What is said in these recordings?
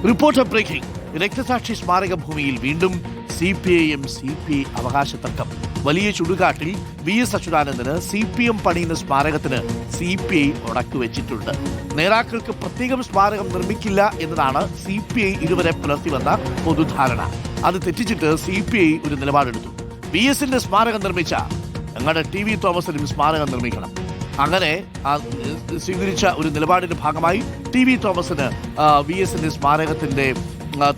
Reporter breaking. രക്തസാക്ഷി സ്മാരക ഭൂമിയിൽ വീണ്ടും CPIM CPI അവകാശ തർക്കം. വലിയ ചുടുകാട്ടിൽ VS അച്യുതാനന്ദന് CPM പണിയുന്ന സ്മാരകത്തിന് CPI ഉടക്കുവെച്ചിട്ടുണ്ട്. നേതാക്കൾക്ക് പ്രത്യേകം സ്മാരകം നിർമ്മിക്കില്ല എന്നതാണ് CPI ഇതുവരെ പുലർത്തിവന്ന പൊതുധാരണ. അത് തെറ്റിച്ചിട്ട് CPI ഒരു നിലപാടെടുത്തു. VSന്റെ സ്മാരകം നിർമ്മിച്ച ഞങ്ങളുടെ TV തോമസിനും സ്മാരകം നിർമ്മിക്കണം. അങ്ങനെ സ്വീകരിച്ച ഒരു നിലപാടിന്റെ ഭാഗമായി TV തോമസിന് VSന്റെ സ്മാരകത്തിന്റെ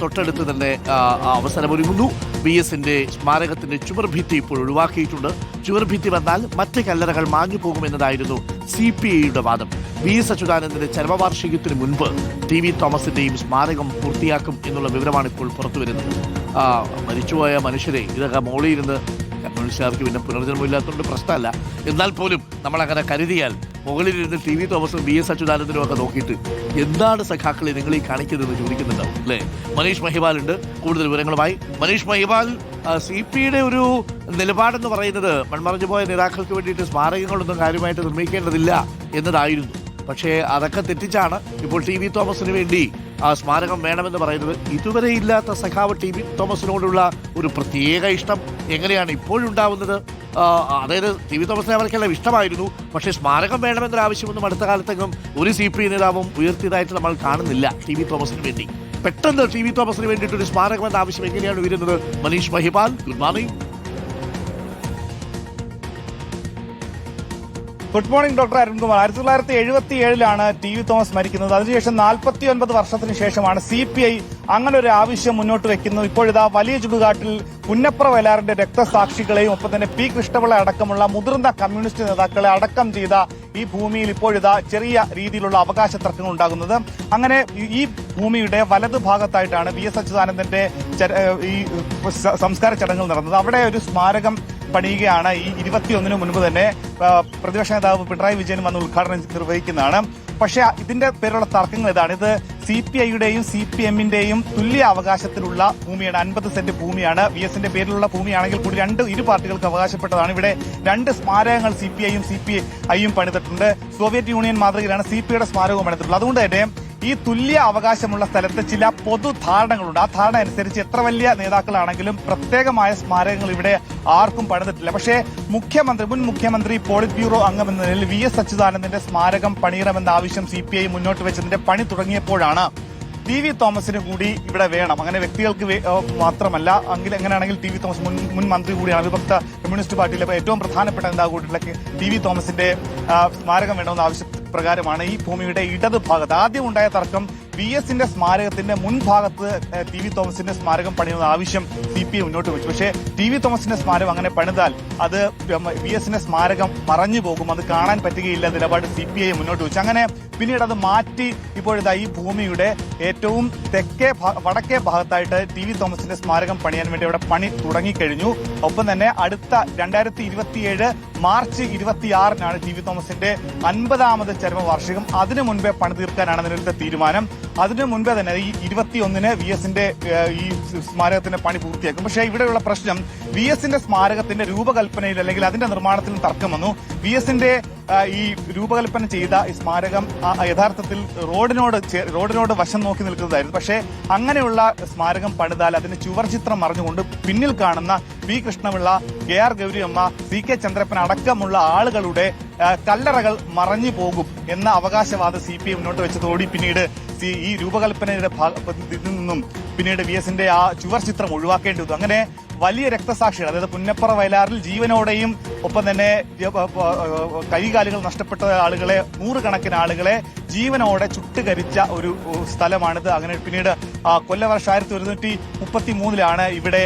തൊട്ടടുത്ത് തന്നെ അവസരമൊരുങ്ങുന്നു. VSന്റെ സ്മാരകത്തിന്റെ ചുമർഭിത്തി ഇപ്പോൾ ഒഴിവാക്കിയിട്ടുണ്ട്. ചുമർഭിത്തി വന്നാൽ മറ്റ് കല്ലറകൾ മാഞ്ഞു പോകുമെന്നതായിരുന്നു CPIയുടെ വാദം. VS അച്യുതാനന്ദന്റെ ചരമവാർഷികത്തിന് മുൻപ് TV തോമസിന്റെയും സ്മാരകം പൂർത്തിയാക്കും എന്നുള്ള വിവരമാണ് ഇപ്പോൾ പുറത്തുവരുന്നത്. മരിച്ചുപോയ മനുഷ്യരെ ഇതൊക്കെ മോളിയിരുന്ന് കമ്മ്യൂണിസ്റ്റുകാർക്ക് പിന്നെ പുനർജന്മമില്ലാത്തതുകൊണ്ട് പ്രശ്നമല്ല. എന്നാൽ പോലും നമ്മളങ്ങനെ കരുതിയാൽ മുകളിലിരുന്ന് TV തോമസും VS അച്യുതാനന്ദനും ഒക്കെ നോക്കിയിട്ട് എന്താണ് സഖാക്കളെ നിങ്ങൾ ഈ കാണിക്കുന്നതെന്ന് ചോദിക്കുന്നുണ്ടാവും അല്ലേ? മനീഷ് മഹിപാൽ ഉണ്ട് കൂടുതൽ വിവരങ്ങളുമായി. മനീഷ് മഹിപാൽ, CPIയുടെ ഒരു നിലപാടെന്ന് പറയുന്നത് മൺമറഞ്ഞു പോയ നേതാക്കൾക്ക് വേണ്ടിയിട്ട് സ്മാരകങ്ങളൊന്നും കാര്യമായിട്ട് നിർമ്മിക്കേണ്ടതില്ല എന്നതായിരുന്നു. പക്ഷേ അതൊക്കെ തെറ്റിച്ചാണ് ഇപ്പോൾ TV തോമസിന് വേണ്ടി സ്മാരകം വേണമെന്ന് പറയുന്നത്. ഇതുവരെ ഇല്ലാത്ത സഖാവ് TV തോമസിനോടുള്ള ഒരു പ്രത്യേക ഇഷ്ടം എങ്ങനെയാണ് ഇപ്പോഴുണ്ടാവുന്നത്? അതായത് TV തോമസിനെ അവർക്കെല്ലാം ഇഷ്ടമായിരുന്നു, പക്ഷേ സ്മാരകം വേണമെന്നൊരു ആവശ്യമൊന്നും അടുത്ത കാലത്തെങ്കിലും ഒരു CPI നേതാവും ഉയർത്തിയതായിട്ട് നമ്മൾ കാണുന്നില്ല. TV തോമസിന് വേണ്ടി പെട്ടെന്ന് TV തോമസിന് വേണ്ടിയിട്ടൊരു സ്മാരകം എന്ന ആവശ്യം എങ്ങനെയാണ് ഉയരുന്നത്? Manish Mahipal, good morning. Good morning doctor Arunkumar. 1977 TV Thomas മരിക്കുന്നത്. അതിനുശേഷം 49 വർഷത്തിന് ശേഷമാണ് CPI അങ്ങനെ ഒരു ആവശ്യം മുന്നോട്ട് വെക്കുന്നത്. ഇപ്പോഴിതാ വലിയ ചുടുകാട്ടിൽ പുന്നപ്ര വയലാറിന്റെ രക്തസാക്ഷികളെയും ഒപ്പം തന്നെ P. കൃഷ്ണപിള്ള അടക്കമുള്ള മുതിർന്ന കമ്മ്യൂണിസ്റ്റ് നേതാക്കളെ അടക്കം ചെയ്ത ഈ ഭൂമിയിൽ ഇപ്പോഴിതാ ചെറിയ രീതിയിലുള്ള അവകാശ തർക്കങ്ങൾ ഉണ്ടാകുന്നത്. അങ്ങനെ ഈ ഭൂമിയുടെ വലതുഭാഗത്തായിട്ടാണ് VS അച്യുതാനന്ദന്റെ ഈ സംസ്കാര ചടങ്ങുകൾ നടന്നത്. അവിടെ ഒരു സ്മാരകം പണിയുകയാണ്. ഈ 21 മുൻപ് തന്നെ പ്രതിപക്ഷ നേതാവ് പിണറായി വിജയൻ വന്ന് ഉദ്ഘാടനം നിർവഹിക്കുന്നതാണ്. പക്ഷേ ഇതിന്റെ പേരുള്ള തർക്കങ്ങൾ ഇതാണ്. ഇത് CPIയുടെയും CPMന്റെയും തുല്യ അവകാശത്തിലുള്ള ഭൂമിയാണ്. 50 സെന്റ് ഭൂമിയാണ്. VSന്റെ പേരിലുള്ള ഭൂമിയാണെങ്കിൽ കൂടി ഇരു പാർട്ടികൾക്ക് അവകാശപ്പെട്ടതാണ്. ഇവിടെ 2 സ്മാരകങ്ങൾ CPIയും CPIയും പണിതിട്ടുണ്ട്. Soviet union മാതൃകയിലാണ് CPIയുടെ സ്മാരകവും പണിതിട്ടുള്ളത്. അതുകൊണ്ട് തന്നെ ഈ തുല്യ അവകാശമുള്ള സ്ഥലത്ത് ചില പൊതുധാരണകളുണ്ട്. ആ ധാരണ അനുസരിച്ച് എത്ര വലിയ നേതാക്കളാണെങ്കിലും പ്രത്യേകമായ സ്മാരകങ്ങൾ ഇവിടെ ആർക്കും പണിതിട്ടില്ല. പക്ഷേ മുൻ മുഖ്യമന്ത്രി പോളിറ്റ് ബ്യൂറോ അംഗമെന്ന നിലയിൽ VS അച്യുതാനന്ദന്റെ സ്മാരകം പണിയണമെന്ന ആവശ്യം CPI മുന്നോട്ട് വെച്ചതിന്റെ പണി തുടങ്ങിയപ്പോഴാണ് TV തോമസിന് കൂടി ഇവിടെ വേണം. അങ്ങനെ വ്യക്തികൾക്ക് മാത്രമല്ല, എങ്ങനെയാണെങ്കിൽ TV തോമസ് മുൻ മന്ത്രി കൂടിയാണ്. വിഭക്ത കമ്മ്യൂണിസ്റ്റ് പാർട്ടിയിലെ ഏറ്റവും പ്രധാനപ്പെട്ട നേതാവ് കൂടിയുള്ള TV തോമസിന്റെ സ്മാരകം വേണമെന്ന ആവശ്യപ്രകാരമാണ് ഈ ഭൂമിയുടെ ഇടതുഭാഗത്ത് ആദ്യം ഉണ്ടായ തർക്കം VSന്റെ സ്മാരകത്തിന്റെ മുൻഭാഗത്ത് TV തോമസിന്റെ സ്മാരകം പണിയുന്ന ആവശ്യം CPI മുന്നോട്ട് വെച്ചു. പക്ഷേ TV തോമസിന്റെ സ്മാരകം അങ്ങനെ പണിതാൽ അത് VSന്റെ സ്മാരകം മറഞ്ഞു പോകും, അത് കാണാൻ പറ്റുകയില്ല നിലപാട് CPI മുന്നോട്ട് വെച്ചു. അങ്ങനെ പിന്നീട് അത് മാറ്റി ഇപ്പോഴിതാ ഈ ഭൂമിയുടെ ഏറ്റവും വടക്കേ ഭാഗത്തായിട്ട് TV തോമസിന്റെ സ്മാരകം പണിയാൻ വേണ്ടി അവിടെ പണി തുടങ്ങിക്കഴിഞ്ഞു. ഒപ്പം തന്നെ അടുത്ത 2027 മാർച്ച് 26-നാണ് TV തോമസിന്റെ 50ാമത് ചരമവാർഷികം. അതിനു മുൻപേ പണി തീർക്കാനാണ് നിലവിലത്തെ തീരുമാനം. അതിനു മുൻപേ തന്നെ ഈ 21-ന് VSന്റെ ഈ സ്മാരകത്തിന്റെ പണി പൂർത്തിയാക്കും. പക്ഷേ ഇവിടെയുള്ള പ്രശ്നം VSന്റെ സ്മാരകത്തിന്റെ രൂപകൽപ്പനയിൽ അല്ലെങ്കിൽ അതിന്റെ നിർമ്മാണത്തിൽ തർക്കം വന്നു. VSന്റെ ഈ രൂപകൽപ്പന ചെയ്ത ഈ സ്മാരകം യഥാർത്ഥത്തിൽ റോഡിനോട് വശം നോക്കി നിൽക്കുന്നതായിരുന്നു. പക്ഷേ അങ്ങനെയുള്ള സ്മാരകം പണിതാൽ അതിന് ചുവർചിത്രം മറിഞ്ഞുകൊണ്ട് പിന്നിൽ കാണുന്ന P. Krishnapillai, KR Gouriamma, CK Chandrappan അടക്കമുള്ള ആളുകളുടെ കല്ലറകൾ മറഞ്ഞു പോകും എന്ന അവകാശവാദം CPI മുന്നോട്ട് വെച്ചതോടെ പിന്നീട് ഈ രൂപകൽപ്പനയുടെ ഭാഗത്തിൽ നിന്നും പിന്നീട് VSന്റെ ആ ചുവർചിത്രം ഒഴിവാക്കേണ്ടി വന്നു. അങ്ങനെ വലിയ രക്തസാക്ഷികൾ, അതായത് പുന്നപ്ര വയലാറിൽ ജീവനോടെയും ഒപ്പം തന്നെ കൈകാലുകൾ നഷ്ടപ്പെട്ട ആളുകളെ, നൂറുകണക്കിന് ആളുകളെ ജീവനോടെ ചുട്ടുകരിച്ച ഒരു സ്ഥലമാണിത്. അങ്ങനെ പിന്നീട് കൊല്ലവർഷം 1933-ലാണ് ഇവിടെ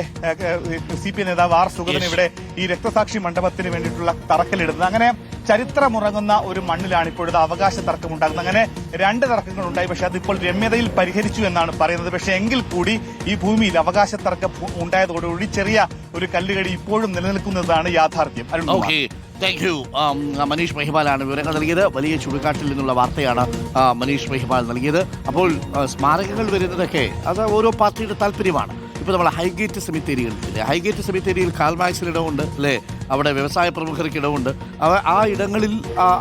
CPI നേതാവ് R. സുഗതൻ ഇവിടെ ഈ രക്തസാക്ഷി മണ്ഡപത്തിന് വേണ്ടിയിട്ടുള്ള തറക്കല്ലിടുന്നത്. അങ്ങനെ ചരിത്രമുറങ്ങുന്ന ഒരു മണ്ണിലാണ് ഇപ്പോഴത്തെ അവകാശ തർക്കം ഉണ്ടാകുന്നത്. അങ്ങനെ 2 തർക്കങ്ങൾ ഉണ്ടായി. പക്ഷെ അതിപ്പോൾ രമ്യതയിൽ പരിഹരിച്ചു എന്നാണ് പറയുന്നത്. പക്ഷെ എങ്കിൽ കൂടി ഈ ഭൂമിയിൽ അവകാശ തർക്കം ഉണ്ടായതോടുകൂടി ചെറിയ ഒരു കല്ലുകടി ഇപ്പോഴും നിലനിൽക്കുന്നതാണ് യാഥാർത്ഥ്യം. Thank you. മനീഷ് മഹിപാലാണ് വിവരങ്ങൾ നൽകിയത്. വലിയ ചുടുകാട്ടിൽ നിന്നുള്ള വാർത്തയാണ് മനീഷ് മഹിപാൽ നൽകിയത്. അപ്പോൾ സ്മാരകങ്ങൾ വരുന്നതൊക്കെ അത് ഓരോ പാർട്ടിയുടെ താല്പര്യമാണ്. ഇപ്പോൾ നമ്മൾ ഹൈഗേറ്റ് സെമിത്തേരികളില്ലേ, ഹൈഗേറ്റ് സെമിത്തേരിയിൽ കാൽമാക്സിന് ഇടമുണ്ട് അല്ലേ, അവിടെ വ്യവസായ പ്രമുഖർക്ക് ഇടമുണ്ട്. ആ ഇടങ്ങളിൽ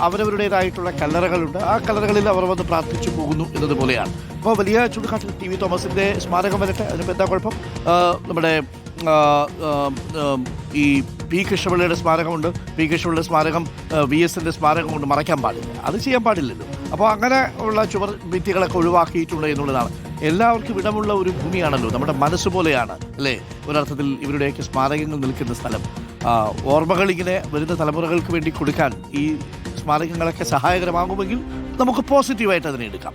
അവരവരുടേതായിട്ടുള്ള കല്ലറകളുണ്ട്. ആ കല്ലറകളിൽ അവർ വന്ന് പ്രാർത്ഥിച്ചു പോകുന്നു എന്നതുപോലെയാണ്. അപ്പോൾ വലിയ ചുടുകാട്ടിൽ ടി വി തോമസിൻ്റെ സ്മാരകം വരട്ടെ, അതിനിപ്പോൾ എന്താ കുഴപ്പം? നമ്മുടെ ഈ പി കൃഷ്ണപിള്ളയുടെ സ്മാരകമുണ്ട്. പി കൃഷ്ണപിള്ളയുടെ സ്മാരകം VS-ന്റെ സ്മാരകം കൊണ്ട് മറയ്ക്കാൻ പാടില്ല, അത് ചെയ്യാൻ പാടില്ലല്ലോ. അപ്പോൾ അങ്ങനെ ഉള്ള ചുവർ ഭിത്തികളൊക്കെ ഒഴിവാക്കിയിട്ടുണ്ട് എന്നുള്ളതാണ്. എല്ലാവർക്കും ഇടമുള്ള ഒരു ഭൂമിയാണല്ലോ, നമ്മുടെ മനസ്സ് പോലെയാണ് അല്ലേ ഒരർത്ഥത്തിൽ ഇവരുടെയൊക്കെ സ്മാരകങ്ങൾ നിൽക്കുന്ന സ്ഥലം. ഓർമ്മകൾ ഇങ്ങനെ വരുന്ന തലമുറകൾക്ക് വേണ്ടി കൊടുക്കാൻ ഈ സ്മാരകങ്ങളൊക്കെ സഹായകരമാകുമെങ്കിൽ നമുക്ക് പോസിറ്റീവായിട്ട് അതിനെ എടുക്കാം.